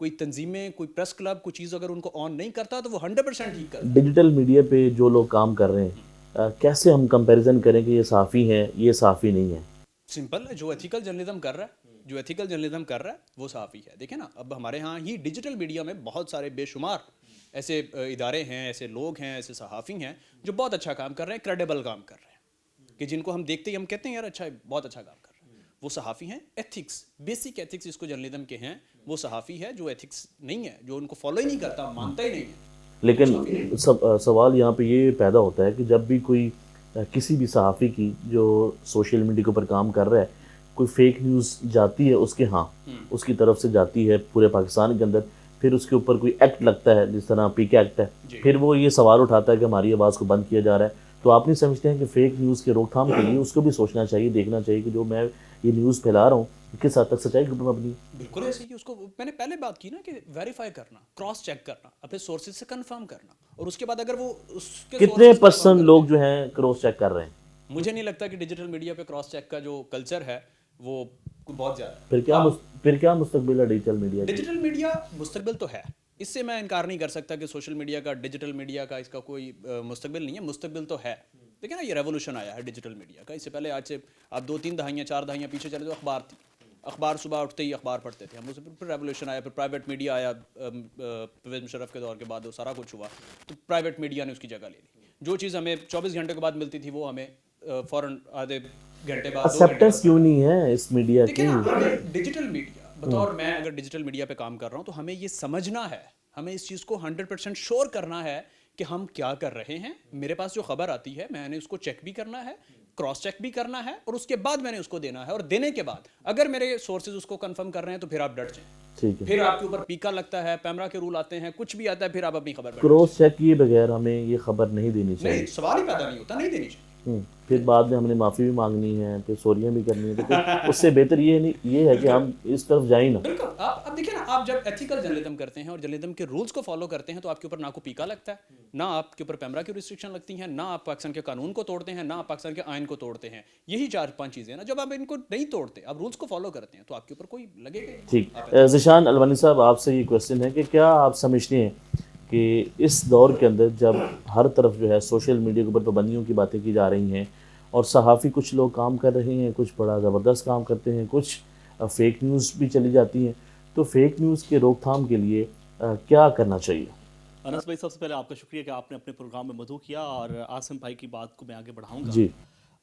کوئی تنظیمیں، کوئی پریس کلب کوئی چیز اگر ان کو آن نہیں کرتا تو وہ 100% ٹھیک کرتا ہے. ڈیجیٹل میڈیا پہ جو لوگ کام کر رہے ہیں کیسے ہم کمپیریزن کریں کہ یہ صحافی ہیں یہ صحافی نہیں ہیں؟ سمپل ہے، جو ایتھیکل جرنلزم کر رہا ہے وہ صحافی ہے. دیکھیں نا، اب ہمارے ہاں ہی ڈیجیٹل میڈیا میں بہت سارے بے شمار ایسے ادارے ہیں، ایسے لوگ ہیں، ایسے صحافی ہیں جو بہت اچھا کام کر رہے ہیں، کریڈیبل کام کر رہے ہیں، کہ جن کو ہم دیکھتے ہی ہم کہتے ہیں یار اچھا بہت اچھا کام کر رہے ہیں. وہ صحافی ہیں. ایتھکس، بیسک ایتھکس اس کو جرنلزم کے ہیں، وہ صحافی ہے. جو ایتھکس نہیں ہے، جو ان کو فالو ہی نہیں کرتا، مانتا ہی نہیں ہے. لیکن سوال یہاں پہ یہ پیدا ہوتا ہے کہ جب بھی کوئی کسی بھی صحافی کی جو سوشل میڈیا کے اوپر کام کر رہا ہے کوئی فیک نیوز جاتی ہے اس کے ہاں اس کی طرف سے جاتی ہے پورے پاکستان کے اندر، پھر اس کے اوپر کوئی ایکٹ لگتا ہے جس طرح پی کے ایکٹ ہے، پھر وہ یہ سوال اٹھاتا ہے کہ ہماری آواز کو بند کیا جا رہا ہے. تو آپ نہیں سمجھتے ہیں کہ فیک نیوز کے روک تھام کے لیے اس کو بھی سوچنا چاہیے، دیکھنا چاہیے کہ جو میں یہ نیوز پھیلا رہا ہوں کس حد تک سچائی کے اوپر مبنی ہے؟ بالکل ایسے ہی. اس کو میں نے پہلے بات کی نا کہ ویریفائی کرنا، کراس چیک کرنا، اپنے سورسز سے کنفرم کرنا، اور اس کے بعد اگر وہ اس کے کتنے sources confirm پرسنٹ کرتے لوگ ہیں. جو ہیں کراس چیک کر رہے ہیں؟ مجھے نہیں لگتا کہ ڈیجیٹل میڈیا پہ کراس چیک کا جو کلچر ہے وہ بہت زیادہ ہے. پھر کیا مستقبل ہے ڈیجیٹل میڈیا کی؟ ڈیجیٹل میڈیا مستقبل تو ہے، اس سے میں انکار نہیں کر سکتا کہ سوشل میڈیا کا، ڈیجیٹل میڈیا کا اس کا کوئی مستقبل نہیں ہے. مستقبل تو ہے. دیکھیں نا، یہ ریولوشن آیا ہے ڈیجیٹل میڈیا کا. اس سے پہلے آج سے آپ 2-3 دہائیاں 4 دہائیاں پیچھے چلے جو اخبار تھی، اخبار صبح اٹھتے ہی اخبار پڑھتے تھے ہم. اس پھر ریولوشن آیا، پھر پرائیویٹ میڈیا آیا پرویز مشرف کے دور کے بعد، وہ سارا کچھ ہوا تو پرائیویٹ میڈیا نے اس کی جگہ لے لی. جو چیز ہمیں 24 گھنٹے کے بعد ملتی تھی وہ ہمیں فوراً آدھے گھنٹے بعد، 2 گھنٹے ایکسیپٹنس بعد. کیوں نہیں ہے اس میڈیا دیکھیں کی؟ نا، ہمیں ڈیجیٹل میڈیا بطور، میں اگر ڈیجیٹل میڈیا پہ کام کر رہا ہوں تو ہمیں یہ سمجھنا ہے، ہمیں اس چیز کو 100% شور کرنا ہے کہ ہم کیا کر رہے ہیں. میرے پاس جو خبر آتی ہے میں نے اس کو چیک بھی کرنا ہے، کراس چیک بھی کرنا ہے، اور اس کے بعد میں نے اس کو دینا ہے. اور دینے کے بعد اگر میرے سورسز اس کو کنفرم کر رہے ہیں تو پھر آپ ڈٹ جائیں. ٹھیک ہے، پھر آپ کے اوپر پیکا لگتا ہے، پیمرا کے رول آتے ہیں، کچھ بھی آتا ہے، پھر آپ اپنی خبر پہ ڈٹ کراس جائیں. چیک کیے بغیر ہمیں یہ خبر نہیں دینی چاہیے. نہیں، سوال ہی پیدا نہیں ہوتا، نہیں دینی چاہیے. پھر بعد میں ہم نے معافی بھی مانگنی ہے، پھر سوریاں بھی کرنی ہے، تو پھر اس سے بہتر یہ ہے کہ ہم اس طرف جائیں نا. بالکل. آپ اب دیکھیں نا، آپ جب ایتھیکل جرنلزم کرتے ہیں اور جرنلزم کے رولز کو فالو کرتے ہیں تو آپ کے اوپر نہ کو پیکا لگتا ہے، نہ آپ کے اوپر پیمرا کی ریسٹرکشن لگتی ہیں، نہ آپ پاکستان کے قانون کو توڑتے ہیں، نہ آپ پاکستان کے آئین کو توڑتے ہیں. یہی 4-5 چیزیں ہیں نا. جب آپ ان کو نہیں توڑتے، آپ رولز کو فالو کرتے ہیں تو آپ کے اوپر کوئی لگے گا ہی نہیں. ٹھیک. ذیشان الوانی صاحب، آپ سے یہ کویسچن ہے کہ کیا آپ سمجھتے ہیں کہ اس دور کے اندر جب ہر طرف جو ہے سوشل میڈیا کے اوپر پابندیوں کی باتیں کی جا رہی ہیں اور صحافی کچھ لوگ کام کر رہے ہیں، کچھ بڑا زبردست کام کرتے ہیں، کچھ فیک نیوز بھی چلی جاتی ہیں، تو فیک نیوز کے روک تھام کے لیے کیا کرنا چاہیے؟ انس بھائی، سب سے پہلے آپ کا شکریہ کہ آپ نے اپنے پروگرام میں مدعو کیا، اور عاصم بھائی کی بات کو میں آگے بڑھاؤں گا. جی.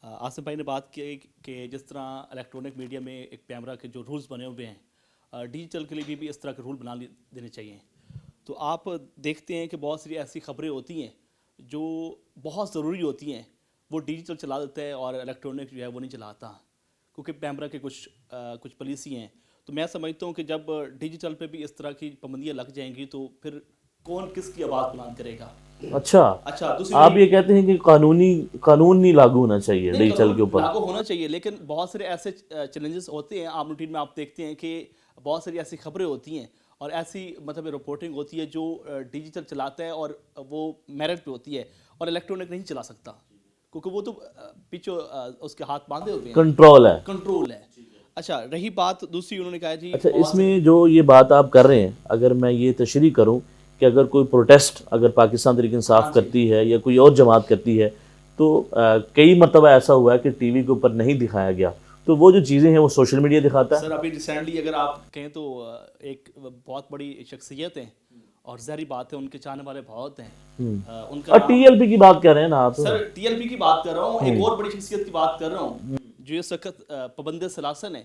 عاصم بھائی نے بات کی کہ جس طرح الیکٹرانک میڈیا میں ایک پیمرا کے جو رولز بنے ہوئے ہیں، ڈیجیٹل کے لیے بھی اس طرح کے رول بنا دینے چاہیے. تو آپ دیکھتے ہیں کہ بہت ساری ایسی خبریں ہوتی ہیں جو بہت ضروری ہوتی ہیں، وہ ڈیجیٹل چلا دیتا ہے اور الیکٹرانک جو ہے وہ نہیں چلاتا، کیونکہ پیمرا کے کچھ پالیسی ہیں. تو میں سمجھتا ہوں کہ جب ڈیجیٹل پہ بھی اس طرح کی پابندیاں لگ جائیں گی تو پھر کون کس کی آواز بلند کرے گا. اچھا، دوسری آپ یہ کہتے ہیں کہ قانون نہیں لاگو ہونا چاہیے ڈیجیٹل کے اوپر؟ لاگو ہونا چاہیے، لیکن بہت سارے ایسے چیلنجز ہوتے ہیں عام روٹین میں. آپ دیکھتے ہیں کہ بہت ساری ایسی خبریں ہوتی ہیں اور ایسی مطلب رپورٹنگ ہوتی ہے جو ڈیجیٹل چلاتا ہے اور وہ میرٹ پہ ہوتی ہے اور الیکٹرانک نہیں چلا سکتا، کیونکہ وہ تو پیچھے اس کے ہاتھ باندھے ہوئے ہیں، کنٹرول ہے. اچھا، رہی بات دوسری، انہوں نے کہا جی. اچھا، اس میں جو یہ بات آپ کر رہے ہیں، اگر میں یہ تشریح کروں کہ اگر کوئی پروٹیسٹ اگر پاکستان تحریک انصاف کرتی ہے یا کوئی اور جماعت کرتی ہے تو کئی مرتبہ ایسا ہوا ہے کہ ٹی وی کے اوپر نہیں دکھایا گیا، تو وہ جو چیزیں ہیں وہ سوشل میڈیا دکھاتا ہے. سر ابھی ریسنٹلی اگر آپ کہیں تو ایک بہت بڑی شخصیت ہیں اور ظاہری بات ہے ان کے چاہنے والے بہت ہیں. ان کا ٹی ایل پی کی بات کر رہے ہیں نا آپ؟ سر ٹی ایل پی کی بات کر رہا ہوں، ایک اور بڑی شخصیت کی بات کر رہا ہوں جو اس وقت پابند سلاسل ہیں.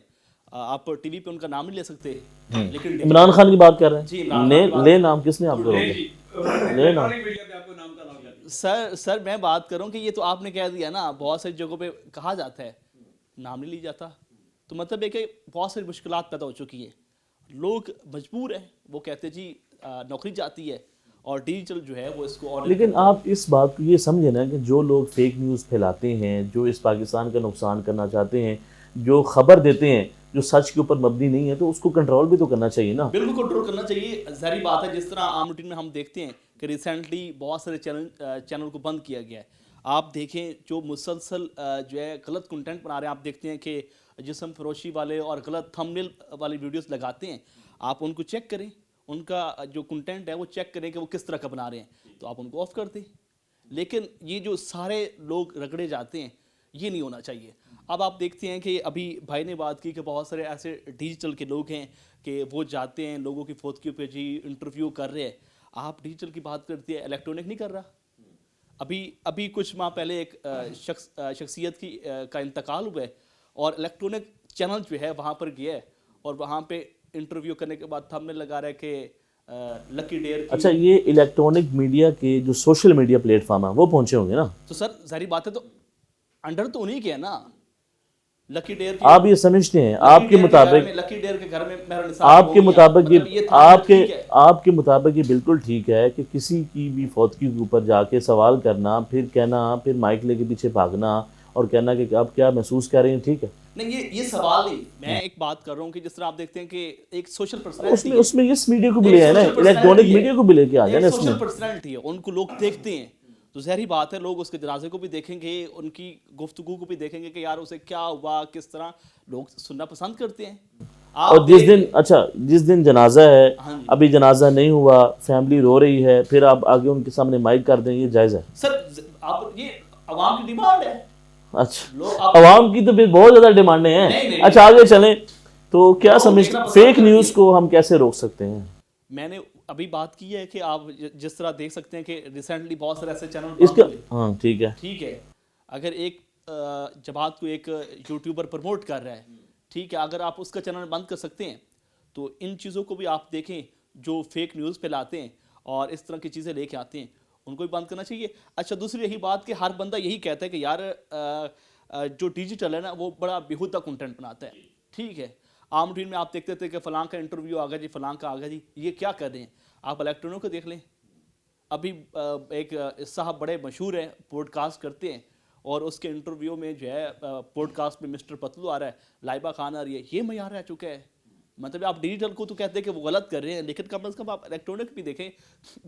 آپ ٹی وی پہ ان کا نام نہیں لے سکتے، لیکن عمران خان کی بات کر رہے ہیں. جی، لے نام کس نے آپ کو لے نام؟ سر میں بات کروں کہ یہ تو آپ نے کہہ دیا نا، بہت ساری جگہوں پہ کہا جاتا ہے، نام نہیں لی جاتا. تو مطلب ہے کہ بہت ساری مشکلات پیدا ہو چکی ہیں، لوگ مجبور ہیں، وہ کہتے جی نوکری جاتی ہے اور ڈیجیٹل جو ہے وہ اس کو اور. لیکن آپ اس بات کو یہ سمجھیں نا کہ جو لوگ فیک نیوز پھیلاتے ہیں، جو اس پاکستان کا نقصان کرنا چاہتے ہیں، جو خبر دیتے ہیں جو سچ کے اوپر مبنی نہیں ہے، تو اس کو کنٹرول بھی تو کرنا چاہیے نا. بالکل کنٹرول کرنا چاہیے. ظاہری بات ہے، جس طرح عام روٹین میں ہم دیکھتے ہیں کہ ریسنٹلی بہت سارے چینل کو بند کیا گیا ہے. آپ دیکھیں جو مسلسل جو ہے غلط کنٹینٹ بنا رہے ہیں، آپ دیکھتے ہیں کہ جسم فروشی والے اور غلط تھمبنیل والی ویڈیوز لگاتے ہیں. آپ ان کو چیک کریں، ان کا جو کنٹینٹ ہے وہ چیک کریں کہ وہ کس طرح کا بنا رہے ہیں, تو آپ ان کو آف کر دیں. لیکن یہ جو سارے لوگ رگڑے جاتے ہیں یہ نہیں ہونا چاہیے. اب آپ دیکھتے ہیں کہ ابھی بھائی نے بات کی کہ بہت سارے ایسے ڈیجیٹل کے لوگ ہیں کہ وہ جاتے ہیں لوگوں کی فوتگیوں پہ جی انٹرویو کر رہے ہیں. آپ ڈیجیٹل کی بات کرتے ہیں, الیکٹرانک نہیں کر رہا. ابھی کچھ ماہ پہلے ایک شخصیت کا انتقال ہوا ہے اور الیکٹرانک چینل جو ہے وہاں پر گیا ہے اور وہاں پہ انٹرویو کرنے کے بعد تھمبنیل لگا رہا ہے کہ لکی ڈیئر. اچھا, یہ الیکٹرانک میڈیا کے جو سوشل میڈیا پلیٹ فارم ہیں وہ پہنچے ہوں گے نا. تو سر ظاہری بات ہے تو انڈر تو انہیں کے ہے نا. لکی ڈیئر آپ یہ سمجھتے ہیں آپ کے مطابق, لکی ڈیئر کے گھر میں آپ کے مطابق آپ کے مطابق یہ بالکل ٹھیک ہے کہ کسی کی بھی فوتگی کے اوپر جا کے سوال کرنا, پھر کہنا, پھر مائک لے کے پیچھے بھاگنا اور کہنا کہ آپ کیا محسوس کر رہے ہیں, ٹھیک ہے؟ نہیں, یہ سوال نہیں. میں ایک بات کر رہا ہوں کہ جس طرح آپ دیکھتے ہیں کہ ایک سوشل پرسنالٹی اس میں اس میڈیا کو بھی لے آئے نا, الیکٹرانک میڈیا کو بھی لے کے آ جائے نا. اس میں سوشل پرسنالٹی ہے, ان کو لوگ دیکھتے ہیں تو ظاہری بات ہے لوگ اس کے جنازے کو بھی دیکھیں گے, ان کی گفتگو کو بھی دیکھیں گے کہ یار اسے کیا ہوا, کس طرح, لوگ سننا پسند کرتے ہیں. اور جس دن جنازہ ہے, ابھی جنازہ نہیں ہوا, فیملی رو رہی ہے, پھر آپ آگے ان کے سامنے مائک کر دیں, یہ جائز ہے؟ سر آپ یہ عوام کی ڈیمانڈ ہے. اچھا, عوام کی تو پھر بہت زیادہ ڈیمانڈیں ہیں. اچھا آگے چلیں تو کیا سمجھتے فیک نیوز کو ہم کیسے روک سکتے ہیں؟ میں نے ابھی بات کی ہے کہ آپ جس طرح دیکھ سکتے ہیں کہ ریسنٹلی بہت سارے ایسے چینل اس کا, ہاں ٹھیک ہے, اگر ایک جماعت کو ایک یوٹیوبر پروموٹ کر رہا ہے, ٹھیک ہے, اگر آپ اس کا چینل بند کر سکتے ہیں تو ان چیزوں کو بھی آپ دیکھیں جو فیک نیوز پھیلاتے ہیں اور اس طرح کی چیزیں لے کے آتے ہیں, ان کو بھی بند کرنا چاہیے. اچھا دوسری یہی بات کہ ہر بندہ یہی کہتا ہے کہ یار جو ڈیجیٹل ہے نا وہ بڑا بیہودہ کنٹینٹ بناتا ہے. ٹھیک ہے, عام روٹین میں آپ دیکھتے تھے کہ فلاں کا انٹرویو آ گیا جی, فلاں کا آ گیا جی, یہ کیا کر رہے ہیں. آپ الیکٹرانک کو دیکھ لیں, ابھی ایک صاحب بڑے مشہور ہیں, پوڈ کاسٹ کرتے ہیں, اور اس کے انٹرویو میں جو ہے پوڈ کاسٹ میں مسٹر پتلو آ رہا ہے, لائبہ خان آ رہی ہے, یہ معیار رہ چکا ہے. مطلب آپ ڈیجیٹل کو تو کہتے ہیں کہ وہ غلط کر رہے ہیں, لیکن کم از کم آپ الیکٹرانک بھی دیکھیں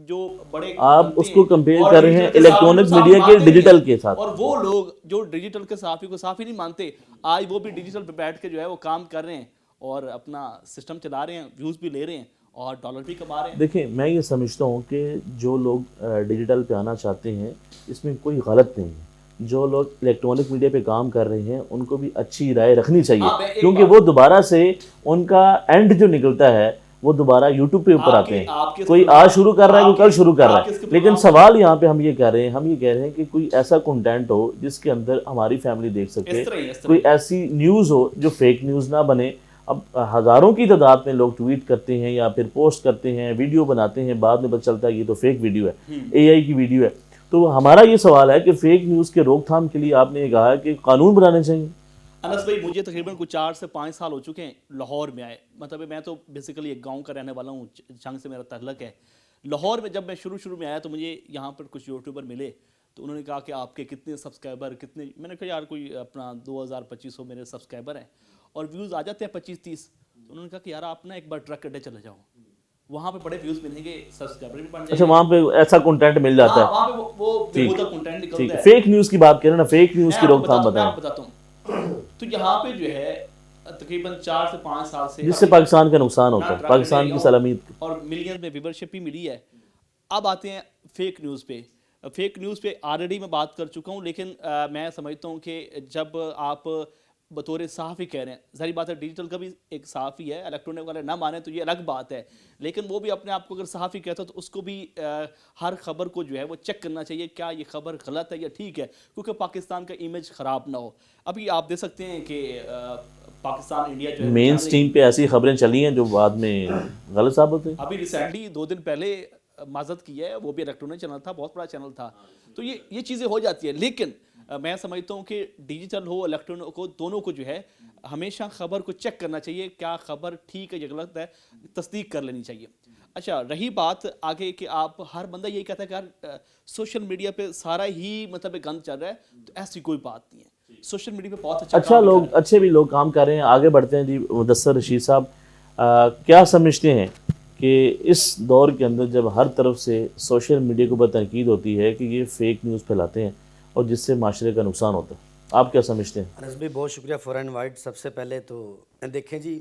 جو بڑے آپ اس کو کمپیئر کر رہے ہیں الیکٹرانک میڈیا کے ڈیجیٹل کے ساتھ. اور وہ لوگ جو ڈیجیٹل کے صحافی کو صحافی نہیں مانتے, آج وہ بھی ڈیجیٹل پہ بیٹھ کے جو ہے وہ کام کر رہے ہیں اور اپنا سسٹم چلا رہے ہیں, ویوز بھی لے رہے ہیں اور ڈالر بھی کما رہے ہیں. دیکھیں میں یہ سمجھتا ہوں کہ جو لوگ ڈیجیٹل پہ آنا چاہتے ہیں اس میں کوئی غلط نہیں ہے. جو لوگ الیکٹرانک میڈیا پہ کام کر رہے ہیں ان کو بھی اچھی رائے رکھنی چاہیے, کیونکہ وہ دوبارہ سے ان کا اینڈ جو نکلتا ہے وہ دوبارہ یوٹیوب پہ اوپر آتے ہیں. کوئی آج شروع کر رہا ہے, کوئی کل شروع کر رہا ہے. لیکن سوال یہاں پہ ہم یہ کہہ رہے ہیں کہ کوئی ایسا کنٹینٹ ہو جس کے اندر ہماری فیملی دیکھ سکے, کوئی ایسی نیوز ہو جو فیک نیوز نہ بنے. اب ہزاروں کی تعداد میں لوگ ٹویٹ کرتے ہیں یا پھر پوسٹ کرتے ہیں, ویڈیو بناتے ہیں, بعد میں پتہ چلتا ہے یہ تو فیک ویڈیو ہے, اے آئی کی ویڈیو ہے. تو ہمارا یہ سوال ہے کہ فیک نیوز کے روک تھام کے لیے آپ نے یہ کہا کہ قانون بنانے چاہیے. انس بھائی مجھے تقریباً کچھ 4 سے 5 سال ہو چکے ہیں لاہور میں آئے. مطلب میں تو بیسیکلی ایک گاؤں کا رہنے والا ہوں, جنگ سے میرا تعلق ہے. لاہور میں جب میں شروع میں آیا تو مجھے یہاں پر کچھ یوٹیوبر ملے, تو انہوں نے کہا کہ آپ کے کتنے سبسکرائبر کتنے. میں نے کہا یار کوئی اپنا 2000-2500 میرے سبسکرائبر ہیں اور ویوز آ جاتے ہیں 25-30. تو انہوں نے کہا کہ یار آپ نا ایک بار ٹرک اڈے چلے جاؤ, وہاں پہ بڑے ویوز ملیں گے, سبسکرائبر بھی بڑھ جائیں گے. اچھا, وہاں پہ ایسا کنٹینٹ مل جاتا ہے, وہاں پہ وہ بیہودہ کنٹینٹ نکلتا ہے. فیک نیوز کی بات کریں نا, فیک نیوز کی روک تھام بتائیں. بتاتا ہوں. تو یہاں پہ جو ہے تقریباً 4 سے 5 سال سے جس سے پاکستان کا نقصان ہوتا ہے, پاکستان کی سلامت, اور ملین میں ویورشپ بھی ملی ہے. اب آتے ہیں فیک نیوز پہ. فیک نیوز پہ آلریڈی میں بات کر چکا ہوں, لیکن میں سمجھتا ہوں کہ جب آپ بطور صحافی کہہ رہے ہیں, ظاہری بات ہے ڈیجیٹل کا بھی ایک صحافی ہے, الیکٹرانک والے نہ مانیں تو یہ الگ بات ہے, لیکن وہ بھی اپنے آپ کو اگر صحافی کہتا ہے تو اس کو بھی ہر خبر کو جو ہے وہ چیک کرنا چاہیے کیا یہ خبر غلط ہے یا ٹھیک ہے, کیونکہ پاکستان کا امیج خراب نہ ہو. ابھی آپ دیکھ سکتے ہیں کہ پاکستان انڈیا جو ہے مین سٹریم پہ ایسی خبریں چلی ہیں جو بعد میں غلط ثابت ہوئی. ابھی ریسنٹلی 2 دن پہلے معذرت کی ہے, وہ بھی الیکٹرانک چینل تھا, بہت بڑا چینل تھا. تو یہ چیزیں ہو جاتی ہیں, لیکن میں سمجھتا ہوں کہ ڈیجیٹل ہو الیکٹرانک ہو دونوں کو جو ہے ہمیشہ خبر کو چیک کرنا چاہیے, کیا خبر ٹھیک ہے یا غلط ہے, تصدیق کر لینی چاہیے. اچھا رہی بات آگے کہ آپ ہر بندہ یہی کہتا ہے کہ یار سوشل میڈیا پہ سارا ہی مطلب گند چل رہا ہے, تو ایسی کوئی بات نہیں ہے. سوشل میڈیا پہ بہت اچھے بھی لوگ کام کر رہے ہیں. آگے بڑھتے ہیں جی مدثر رشید صاحب, کیا سمجھتے ہیں کہ اس دور کے اندر جب ہر طرف سے سوشل میڈیا کے اوپر تنقید ہوتی ہے کہ یہ فیک نیوز پھیلاتے ہیں اور جس سے معاشرے کا نقصان ہوتا ہے, آپ کیا سمجھتے ہیں؟ انس بھائی بہت شکریہ فار اینڈ وائٹ. سب سے پہلے تو دیکھیں جی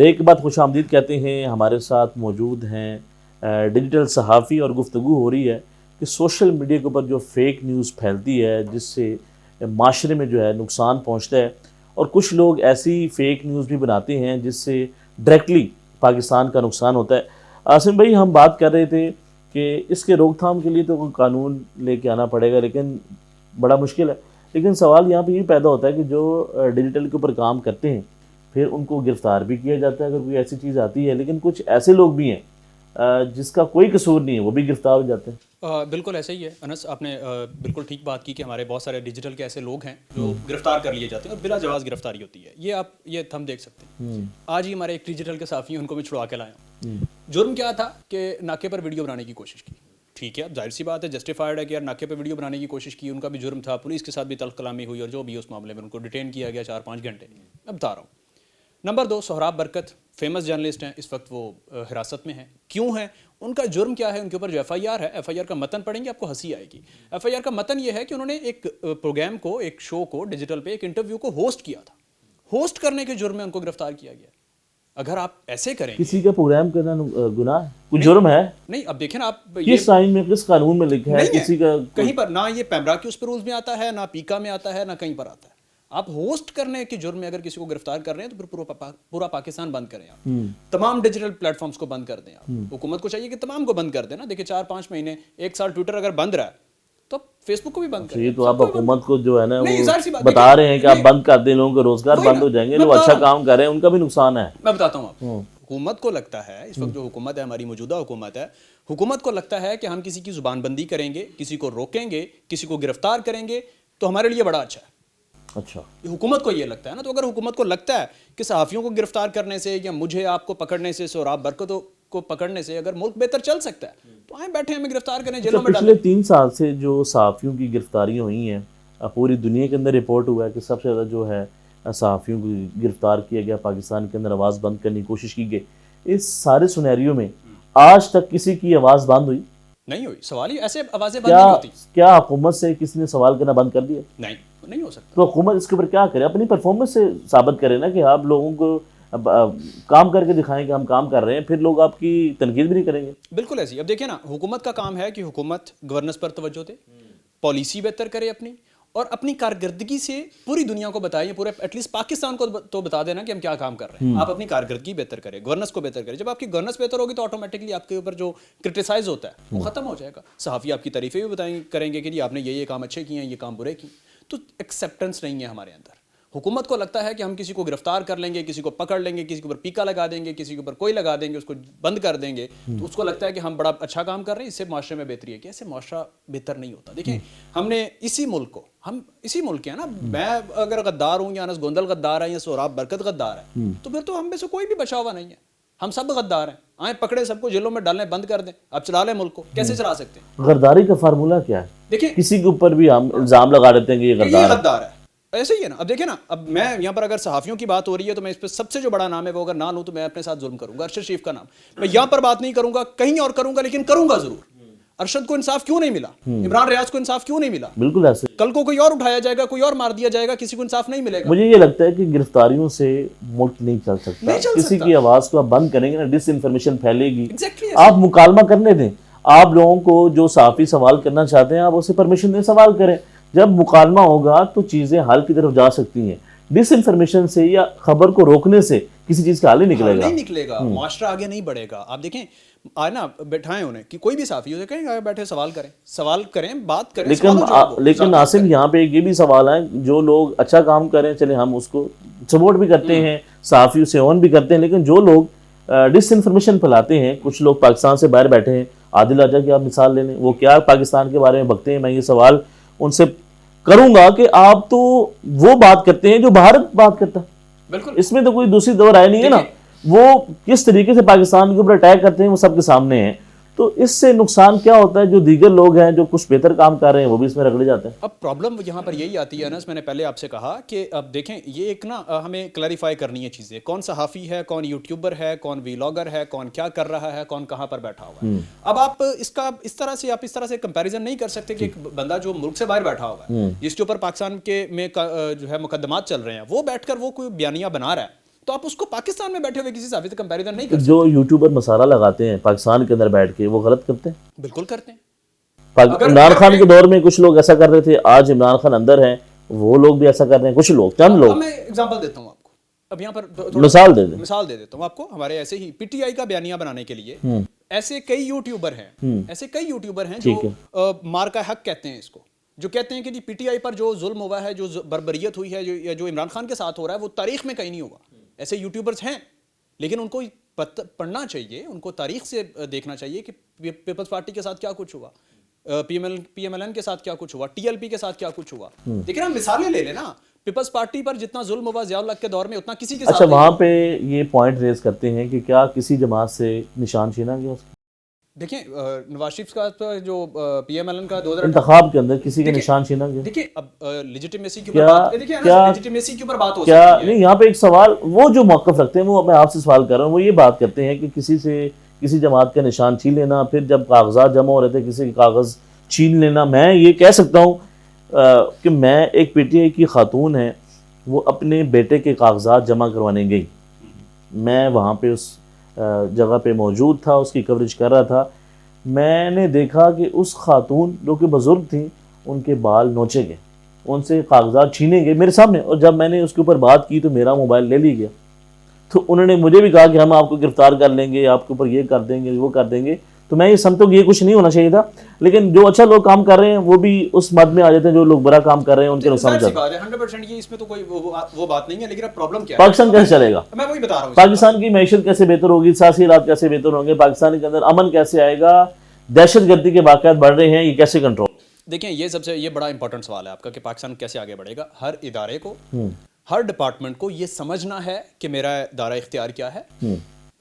بریک کے بعد خوش آمدید کہتے ہیں. ہمارے ساتھ موجود ہیں ڈیجیٹل صحافی اور گفتگو ہو رہی ہے کہ سوشل میڈیا کے اوپر جو فیک نیوز پھیلتی ہے جس سے معاشرے میں جو ہے نقصان پہنچتا ہے, اور کچھ لوگ ایسی فیک نیوز بھی بناتے ہیں جس سے ڈائریکٹلی پاکستان کا نقصان ہوتا ہے. عاصم بھائی, ہم بات کر رہے تھے کہ اس کے روک تھام کے لیے تو کوئی قانون لے کے آنا پڑے گا, لیکن بڑا مشکل ہے. لیکن سوال یہاں پہ یہ پیدا ہوتا ہے کہ جو ڈیجیٹل کے اوپر کام کرتے ہیں پھر ان کو گرفتار بھی کیا جاتا ہے اگر کوئی ایسی چیز آتی ہے, لیکن کچھ ایسے لوگ بھی ہیں جس کا کوئی قصور نہیں ہے, وہ بھی گرفتار ہو جاتے ہیں. بالکل ایسا ہی ہے انس, آپ نے بالکل ٹھیک بات کی کہ ہمارے بہت سارے ڈیجیٹل کے ایسے لوگ ہیں جو گرفتار کر لیے جاتے ہیں اور بلا جواز گرفتاری ہوتی ہے. یہ ہم دیکھ سکتے ہیں. آج ہی ہمارے ایک ڈیجیٹل کے صحافی ہیں, ان کو بھی چھڑوا کے لایا ہوں. جرم کیا تھا کہ ناکے پر ویڈیو بنانے کی کوشش کی. ٹھیک ہے, اب ظاہر سی بات ہے, جسٹیفائڈ ہے کہ یار ناکے پہ ویڈیو بنانے کی کوشش کی, ان کا بھی جرم تھا, پولیس کے ساتھ بھی تلخ کلامی ہوئی اور جو بھی اس معاملے میں ان کو ڈیٹین کیا گیا 4-5 گھنٹے. اب بتا رہا ہوں. نمبر 2, سہراب برکت فیمس جرنلسٹ ہیں, اس وقت وہ حراست میں ہیں. کیوں ہیں, ان کا جرم کیا ہے, ان کے اوپر جو ایف آئی آر ہے, ایف آئی آر کا متن پڑھیں گے آپ کو ہنسی آئے گی. ایف آئی آر کا متن یہ ہے کہ انہوں نے ایک پروگرام کو, ایک شو کو ڈیجیٹل پہ, ایک انٹرویو کو ہوسٹ کیا تھا. ہوسٹ کرنے کے جرم میں ان کو گرفتار کیا گیا. اگر آپ ایسے کریں کسی کا پروگرام کرنا گناہ ہے, کوئی جرم ہے نہیں. اب دیکھیں نا آپ, کس آئین میں, کس قانون میں لکھا ہے کسی کا کہیں پر نہ یہ پیمرا کے اس پہ رولز میں آتا ہے, نہ پیکا میں آتا ہے, نہ کہیں پر آتا ہے. آپ ہوسٹ کرنے کے جرم میں اگر کسی کو گرفتار کر رہے ہیں تو پھر پورا پاکستان بند کریں آپ. تمام ڈیجیٹل پلیٹ فارمز کو بند کر دیں آپ. حکومت کو چاہیے کہ تمام کو بند کر دیں نا. دیکھیں 4-5 مہینے, 1 سال ٹویٹر اگر بند رہا ہے تو فیس بک کو بھی بند کریں. یہ تو آپ حکومت کو جو ہے نا وہ بتا رہے ہیں کہ آپ بند کر دیں, لوگوں کے روزگار بند ہو جائیں گے, لوگ اچھا کام کر رہے ہیں ان کا بھی نقصان ہے. میں بتاتا ہوں آپ, حکومت کو لگتا ہے, اس وقت جو حکومت ہے ہماری موجودہ حکومت ہے, حکومت کو لگتا ہے کہ ہم کسی کی زبان بندی کریں گے, کسی کو روکیں گے, کسی کو گرفتار کریں گے تو ہمارے لیے بڑا اچھا ہے. اچھا, حکومت کو یہ لگتا ہے نا. تو اگر حکومت کو لگتا ہے کہ صحافیوں کو گرفتار کرنے سے یا مجھے آپ کو پکڑنے سے, سہراب برکت کو پکڑنے سے اگر ملک بہتر چل سکتا ہے تو آئیں بیٹھے ہمیں گرفتار کریں, جیلوں میں ڈالیں. پچھلے 3 سال سے جو صحافیوں کی گرفتاریاں ہوئی ہیں, پوری دنیا کے اندر رپورٹ ہوا ہے کہ سب سے زیادہ جو ہے صحافیوں کو گرفتار کیا گیا, پاکستان کے اندر آواز بند کرنے کی کوشش کی گئی. اس سارے سینیریو میں آج تک کسی کی آواز بند ہوئی نہیں ہوئی. سوال ہی ایسے آوازیں بند نہیں ہوتی. کیا حکومت سے کسی نے سوال کرنا بند کر دیا؟ نہیں ہو سکتا. تو حکومت اس کے اوپر کیا کرے, اپنی پرفارمنس سے ثابت کرے نا کہ آپ لوگوں کو کام کر کے دکھائیں کہ ہم کام کر رہے ہیں, پھر لوگ آپ کی تنقید بھی نہیں کریں گے. بالکل ایسی. اب دیکھیں نا, حکومت کا کام ہے کہ حکومت گورننس پر توجہ دے, پالیسی بہتر کرے اپنی, اور اپنی کارکردگی سے پوری دنیا کو بتائیں, پورے ایٹ لیسٹ پاکستان کو تو بتا دینا کہ ہم کیا کام کر رہے ہیں. آپ اپنی کارکردگی بہتر کریں, گورننس کو بہتر کریں. جب آپ کی گورننس بہتر ہوگی تو آٹومیٹکلی آپ کے اوپر جو کرٹیسائز ہوتا ہے وہ ختم ہو جائے گا. صحافی آپ کی تعریفیں بھی کریں گے کہ جی آپ نے یہ کام اچھے کیے ہیں, یہ کام برے کیے. تو ایکسیپٹنس نہیں ہے ہمارے اندر. حکومت کو لگتا ہے کہ ہم کسی کو گرفتار کر لیں گے, کسی کو پکڑ لیں گے, کسی کے اوپر پیکا لگا دیں گے, کسی کے اوپر کوئی لگا دیں گے, اس کو بند کر دیں گے, تو اس کو لگتا ہے کہ ہم بڑا اچھا کام کر رہے ہیں, اس سے معاشرے میں بہتری ہے. کہ ایسے معاشرہ بہتر نہیں ہوتا. دیکھیں ہم نے اسی ملک کے ہیں نا. میں اگر غدار ہوں یا انس گوندل غدار ہے یا سہراب برکت غدار ہے تو پھر تو ہم میں سے کوئی بھی بچا ہوا نہیں ہے. ہم سب غدار ہیں. آئیں پکڑے سب کو, جیلوں میں ڈالیں, بند کر دیں. اب چلا لیں ملک کو. کیسے چلا سکتے ہیں؟ غداری کا فارمولہ کیا ہے؟ دیکھیں کسی کے اوپر بھی ہم الزام لگا دیتے ہیں کہ یہ غدار ہے. ایسے ہی ہے نا. اب دیکھیں نا, اب میں یہاں پر اگر صحافیوں کی بات ہو رہی ہے تو میں اس پہ سب سے جو بڑا نام ہے وہ اگر نہ لوں تو میں اپنے ساتھ ظلم کروں گا. ارشد شریف کا نام میں یہاں پر بات نہیں کروں گا, کہیں اور کروں گا, لیکن کروں گا ضرور. ارشد کو انصاف کیوں نہیں ملا؟ عمران ریاض کو انصاف کیوں نہیں ملا؟ بالکل ایسے. کل کو کوئی اور اٹھایا جائے گا, کوئی اور مار دیا جائے گا, کسی کو انصاف نہیں ملے گا. مجھے یہ لگتا ہے کہ گرفتاریوں سے ملک نہیں چل سکتا. کسی کی آواز کو آپ بند کریں گے نا, ڈس انفارمیشن پھیلے گی. آپ مکالمہ کرنے دیں. آپ لوگوں کو جو صحافی سوال کرنا چاہتے ہیں آپ اسے پرمیشن دیں, سوال کریں. جب مکالمہ ہوگا تو چیزیں حل کی طرف جا سکتی ہیں. ڈس انفارمیشن سے یا خبر کو روکنے سے کسی چیز کا حل نہیں نکلے گا. معاشرہ آگے نہیں بڑھے گا. آپ دیکھیں آج نا بیٹھائیں انہیں کہ کوئی بھی صحافی اسے کہیں آگے بیٹھے سوال کریں, بات کریں. لیکن ناصر یہاں پہ یہ بھی سوال ہے, جو لوگ اچھا کام کریں چلے ہم اس کو سپورٹ بھی کرتے ہیں, صحافی سے اون بھی کرتے ہیں, لیکن جو لوگ ڈس انفارمیشن پھیلاتے ہیں, کچھ لوگ پاکستان سے باہر بیٹھے ہیں, عادل راجہ کی آپ مثال لے لیں, وہ کیا پاکستان کے بارے میں بکتے ہیں. میں یہ سوال ان سے کروں گا کہ آپ تو وہ بات کرتے ہیں جو بھارت بات کرتا ہے. بالکل اس میں تو کوئی دوسری دو رائے نہیں ہے نا. وہ کس طریقے سے پاکستان کے اوپر اٹیک کرتے ہیں وہ سب کے سامنے ہیں. تو اس سے نقصان کیا ہوتا ہے, جو دیگر لوگ ہیں جو کچھ بہتر کام کر رہے ہیں وہ بھی اس میں رگڑے جاتے ہیں. اب پرابلم یہاں پر یہی آتی ہے انس, میں نے پہلے آپ سے کہا کہ اب دیکھیں یہ ایک نا ہمیں کلیریفائی کرنی ہے چیزیں. کون صحافی ہے, کون یوٹیوبر ہے, کون ویلاگر ہے, کون کیا کر رہا ہے, کون کہاں پر بیٹھا ہوا ہے. اب آپ اس طرح سے کمپیریزن نہیں کر سکتے کہ ایک بندہ جو ملک سے باہر بیٹھا ہوا ہے, جس کے اوپر پاکستان کے میں جو ہے مقدمات چل رہے ہیں, وہ بیٹھ کر وہ کوئی بیانیہ بنا رہا ہے, تو آپ اس کو پاکستان میں بیٹھے ہوئے کسی صحافی سے کمپیریزن نہیں کر سکتے. جو یوٹیوبر مسالہ لگاتے ہیں پاکستان کے اندر بیٹھ کے وہ غلط کرتے ہیں. بالکل کرتے ہیں. عمران خان کے دور میں کچھ لوگ ایسا کر رہے تھے, آج عمران خان اندر ہیں وہ لوگ بھی ایسا کر رہے ہیں, کچھ لوگ, چند لوگ. میں اگزامپل دیتا ہوں آپ کو, اب یہاں پر مثال دے دیں. مثال دے دیتا ہوں آپ کو. ہمارے ایسے ہی پی ٹی آئی کا بیانیہ بنانے کے لیے ایسے کئی یوٹیوبر ہیں جو مار کا حق کہتے ہیں اس کو, جو کہتے ہیں کہ جی پی ٹی آئی پر جو ظلم ہوا ہے, جو بربریت ہوئی ہے, جو عمران خان کے ساتھ ہو رہا ہے وہ تاریخ میں کہیں نہیں ہوا. ایسے یوٹیوبرز ہیں, لیکن ان کو پڑھنا چاہیے, ان کو تاریخ سے دیکھنا چاہیے کہ پیپلز پارٹی کے ساتھ کیا کچھ ہوا, پی ایم ایل این کے ساتھ کیا کچھ ہوا, ٹی ایل پی کے ساتھ کیا کچھ ہوا. دیکھیں ہم مثالیں لے لیں نا, پیپلز پارٹی پر جتنا ظلم ہوا ضیاء الحق کے دور میں اتنا کسی کے ساتھ. اچھا, وہاں پہ یہ پوائنٹ ریز کرتے ہیں کہ کیا کسی جماعت سے نشان چھینا گیا؟ دیکھیں نواز شریف کا جو پی ایم ایل این کا 2018 انتخاب کے اندر کسی کے نشان چھینا گیا. دیکھیں اب لیجیٹیمیسی کے اوپر بات, دیکھیں لیجیٹیمیسی کے اوپر بات ہو کیا سکتی ہے. نہیں, یہاں پہ ایک سوال, وہ جو موقف رکھتے ہیں وہ میں آپ سے سوال کر رہا ہوں, وہ یہ بات کرتے ہیں کہ کسی جماعت کا نشان چھین لینا, پھر جب کاغذات جمع ہو رہے تھے کسی کے کاغذ چھین لینا. میں یہ کہہ سکتا ہوں کہ میں ایک پی ٹی آئی کی خاتون ہے, وہ اپنے بیٹے کے کاغذات جمع کروانے گئی, میں وہاں پہ اس جگہ پہ موجود تھا, اس کی کوریج کر رہا تھا. میں نے دیکھا کہ اس خاتون جو کہ بزرگ تھیں ان کے بال نوچے گئے, ان سے کاغذات چھینے گئے میرے سامنے, اور جب میں نے اس کے اوپر بات کی تو میرا موبائل لے لی گیا. تو انہوں نے مجھے بھی کہا کہ ہم آپ کو گرفتار کر لیں گے, آپ کے اوپر یہ کر دیں گے, وہ کر دیں گے. تو میں یہ سمجھتا ہوں کہ یہ کچھ نہیں ہونا چاہیے تھا, لیکن جو اچھا لوگ کام کر رہے ہیں وہ بھی اس مد میں آ جاتے ہیں, جو لوگ برا کام کر رہے ہیں ان کے نقصان جاتے ہیں. 100% یہ اس میں تو کوئی وہ بات نہیں ہے, لیکن اب پرابلم کیا ہے, پاکستان کیسے چلے گا, میں وہی بتا رہا ہوں. پاکستان کی معیشت کیسے بہتر ہوگی, سیاسی حالات کیسے بہتر ہوں گے, پاکستان کے اندر امن کیسے آئے گا, دہشت گردی کے واقعات بڑھ رہے ہیں, یہ کیسے کنٹرول. دیکھیں یہ بڑا امپورٹنٹ سوال ہے آپ کا کہ پاکستان کیسے آگے بڑھے گا. ہر ادارے کو, ہر ڈپارٹمنٹ کو یہ سمجھنا ہے کہ میرا دائرہ اختیار کیا ہے,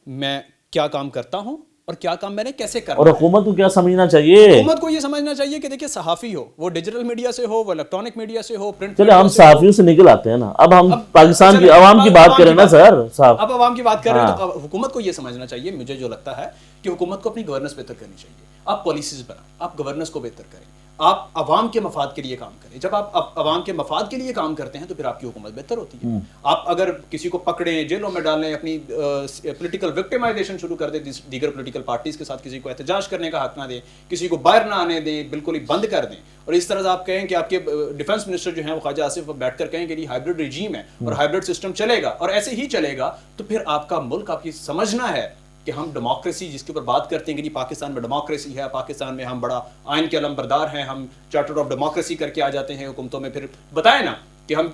میں کیا کام کرتا ہوں اور کیا کام میں نے کیسے کرنا. اور حکومت کو کیا سمجھنا چاہیے, حکومت کو یہ سمجھنا چاہیے کہ دیکھیں صحافی ہو, وہ ڈیجیٹل میڈیا سے ہو, وہ الیکٹرانک میڈیا سے ہو, پرنٹ. چلے ہم صحافیوں سے نکل آتے ہیں نا, اب ہم پاکستان کی عوام کی بات کریں نا سر صاحب. اب عوام کی بات کر رہے ہیں تو حکومت کو یہ سمجھنا چاہیے, مجھے جو لگتا ہے کہ حکومت کو اپنی گورننس بہتر کرنی چاہیے. آپ پالیسیز بنائیں, آپ گورننس کو بہتر کریں, آپ عوام کے مفاد کے لیے کام کریں. جب آپ عوام کے مفاد کے لیے کام کرتے ہیں تو پھر آپ کی حکومت بہتر ہوتی ہے. آپ اگر کسی کو پکڑیں, جیلوں میں ڈالیں, اپنی پولیٹیکل وکٹمائزیشن شروع کر دیں, دیگر پولیٹیکل پارٹیز کے ساتھ کسی کو احتجاج کرنے کا حق نہ دیں, کسی کو باہر نہ آنے دیں, بالکل ہی بند کر دیں. اور اس طرح سے آپ کہیں کہ آپ کے ڈیفنس منسٹر جو ہیں وہ خواجہ آصف بیٹھ کر کہیں کہ یہ ہائبرڈ رجیم ہے اور ہائبرڈ سسٹم چلے گا اور ایسے ہی چلے گا, تو پھر آپ کا ملک, آپ کی سمجھنا ہے کہ ہم ڈیموکریسی جس کے اوپر بات کرتے ہیں کہ جی پاکستان میں ڈیموکریسی ہے, پاکستان میں ہم بڑا آئین کے علم بردار ہیں, ہم چارٹر آف ڈیموکریسی کر کے آ جاتے ہیں حکومتوں میں. پھر بتائیں نا کہ ہم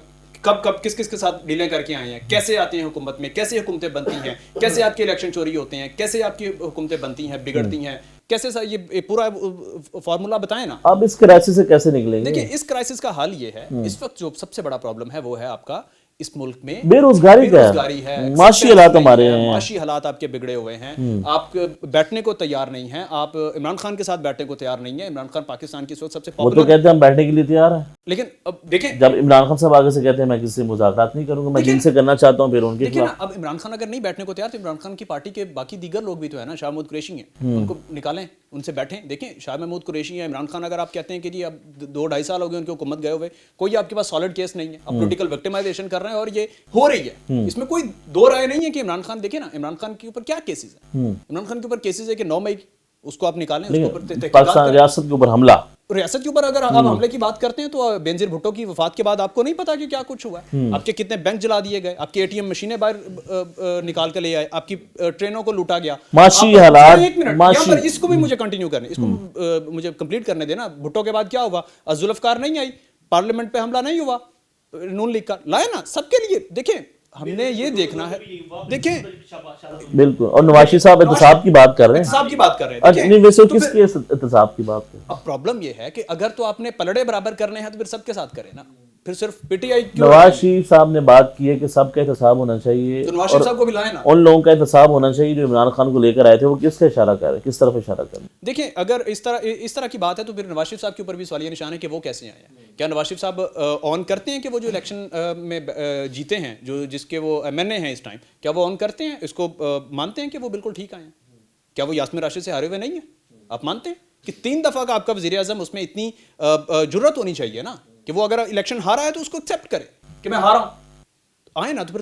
کب کس کے ساتھ ڈیلیں کر کے آئے ہیں, کیسے آتے ہیں حکومت میں, کیسے حکومتیں بنتی ہیں, کیسے آپ کے الیکشن چوری ہوتے ہیں, کیسے آپ کی حکومتیں بنتی ہیں, بگڑتی ہیں, کیسے یہ پورا فارمولا بتائیں نا. اب اس کرائسس سے کیسے نکلیں گے؟ دیکھیں اس کرائسس کا حل یہ ہے, اس وقت جو سب سے بڑا پرابلم ہے وہ ہے آپ کا اس ملک میں بے روزگاری ہے, معاشی حالات ہمارے ہیں, معاشی حالات آپ کے بگڑے ہوئے ہیں, آپ بیٹھنے کو تیار نہیں ہیں, آپ عمران خان کے ساتھ بیٹھنے کو تیار نہیں ہیں. عمران خان پاکستان کی اس وقت سب سے وہ تو کہتے ہیں ہم بیٹھنے کے لیے تیار ہیں, لیکن اب دیکھیں جب عمران خان صاحب آگے سے کہتے ہیں میں کسی سے مذاکرات نہیں کروں گا, میں جن سے کرنا چاہتا ہوں پھر ان کے خلاف. اب عمران خان اگر نہیں بیٹھنے کو تیار تو عمران خان کی پارٹی کے باقی دیگر لوگ بھی تو ہے نا, شاہ محمود قریشی ہیں, ان کو نکالیں, ان سے بیٹھیں. دیکھیں شاہ محمود قریشی ہیں, عمران خان اگر آپ کہتے ہیں کہ جی اب 2-2.5 سال ہو گئے ان کی حکومت گئے ہوئے, کوئی آپ کے پاس سالڈ کیس نہیں ہے, آپ پولیٹیکل وکٹمائزیشن کر رہے ہیں اور یہ ہو رہی ہے, اس میں کوئی دو رائے نہیں ہے کہ عمران خان, دیکھیں نا عمران خان کے اوپر کیا کیسز ہیں. عمران خان کے اوپر کیسز ہے کہ 9 مئی اس کو آپ نکالیں, اس کے اوپر پاکستان ریاست کے اوپر حملہ, ریاست کے اوپر اگر آپ حملے کی بات کرتے ہیں تو بینظیر بھٹو کی وفات کے بعد آپ کو نہیں پتا کہ کیا کچھ ہوا ہے, آپ کے کتنے بینک جلا دیے گئے, آپ کے اے ٹی ایم مشینیں باہر نکال کے لے آئے, آپ کی ٹرینوں کو لوٹا گیا, معاشی حالات. اس کو بھی مجھے کنٹینیو کرنے, اس کو مجھے کمپلیٹ کرنے دینا. بھٹو کے بعد کیا ہوا, ذوالفقار نہیں آئی, پارلیمنٹ پہ حملہ نہیں ہوا, نون لیگ کا لائے نا سب کے لیے. دیکھیں ہم نے یہ دیکھنا ہے, دیکھیں بالکل. اور نواز شریف صاحب احتساب کی بات کر رہے ہیں, احتساب کی بات کر رہے ہیں. نہیں ویسے کس کے احتساب کی بات کر رہے ہیں؟ اب پرابلم یہ ہے کہ اگر تو آپ نے پلڑے برابر کرنے ہیں تو پھر سب کے ساتھ کریں نا, پھر صرف P T I. Nawaz Sharif صاحب نے بات کی ہے کہ سب کا احتساب ہونا چاہیے, تو نواز شریف صاحب کو بھی لائیں نا, ان لوگوں کا احتساب ہونا چاہیے جو عمران خان کو لے کر آئے تھے. وہ کس سے اشارہ کر رہے ہیں, کس طرف اشارہ کر رہے ہیں؟ دیکھیں اگر اس طرح کی بات ہے تو پھر نواز شریف صاحب کے اوپر بھی سوالیہ نشان ہے کہ وہ کیسے آئے ہیں. کیا نواز شریف صاحب آن کرتے ہیں کہ وہ جو الیکشن میں جیتے ہیں, جو جس کے وہ ایم این اے ہیں اس ٹائم, کیا وہ آن کرتے ہیں, اس کو مانتے ہیں کہ وہ بالکل ٹھیک آئے ہیں؟ کیا وہ یاسمین راشد سے ہارے ہوئے نہیں ہیں؟ آپ مانتے ہیں کہ 3 دفعہ کا آپ کا وزیر اعظم, اس میں اتنی جرت ہونی چاہیے نا کہ وہ اگر الیکشن ہارا ہے تو اس کو ایکسیپٹ کرے کہ میں ہارا ہوں, آئے نا, تو پھر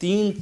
3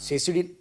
CCD,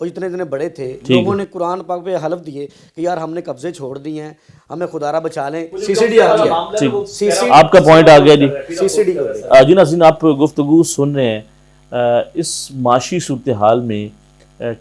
اور اتنے اتنے بڑے تھے، لوگوں نے قرآن پاک پہ حلف دیے کہ یار ہم نے قبضے چھوڑ دیے ہیں، ہمیں خدا را بچا لیں. سی سی ڈی آ گیا، آپ کا پوائنٹ آ گیا جی. سی سی ڈی ہو گیا. جی ناظرین، آپ گفتگو سن رہے ہیں اس معاشی صورتحال میں